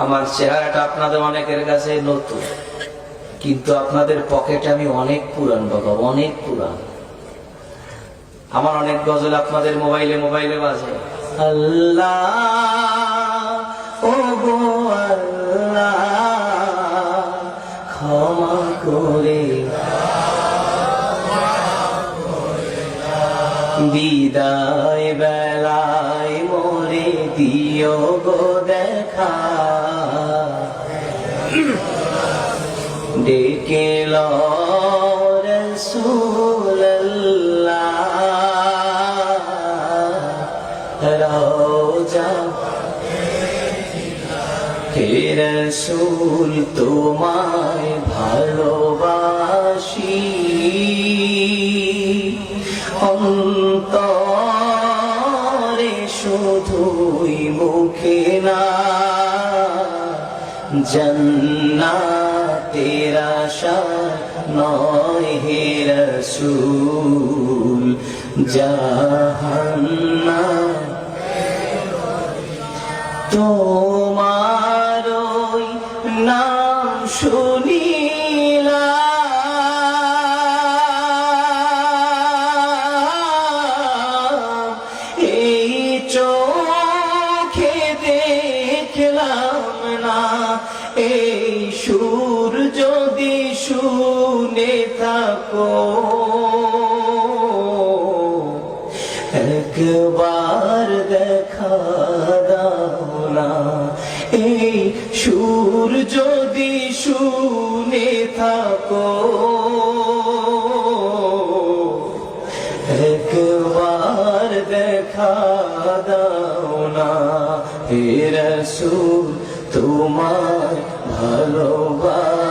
আমার চেহারাটা আপনাদের অনেকের কাছে নতুন, কিন্তু আপনাদের পকেটে আমি অনেক পুরান বাবা, অনেক পুরান। আমার অনেক গজল আপনাদের মোবাইলে মোবাইলে বাজে। আল্লাহ ও গো আল্লাহ ক্ষমা করে বিদায় বেলায় মোরে দিও গো দেখা, ডেকে লো রাসূলুল্লাহ রওজা হে রাসূল তোমায় ভালোবাসি, অন্তরে শুধুই মুখে না, জান্নাতের আশা নয় হে রাসূল, জাহান্নাম তোমার ওই নাম শুনিলাম, এই চোখে দেখলাম না, এই সুর যদি শুনে থাকো একবার দেখা দাও না, এই সুর যদি শুনে থাকো একবার দেখা দাও না, হে রাসূল তোমায় ভালোবাসি,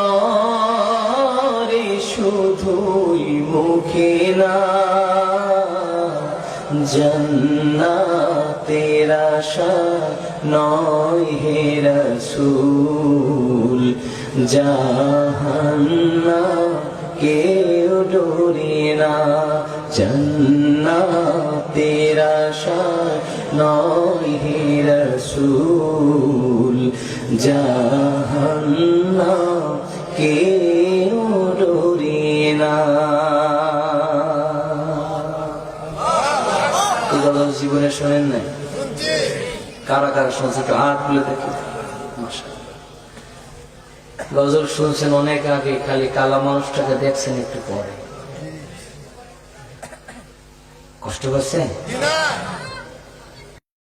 অন্তরে শুধুই মুখে না, জান্নাতের আশা নয় হে রাসূল, জাহান্নাম কেউ ডোরে না, জান্নাতের আশা নয় হে রাসূল, জাহান্নাম কেউ ডোরে না। জীবনে শোনেন নাই? কারা কারা শুনছে একটু হাত তুলে দেখি। গজল শুনছেন অনেক আগে, খালি কালা মানুষটাকে দেখছেন একটু পরে। কষ্ট পাচ্ছেন?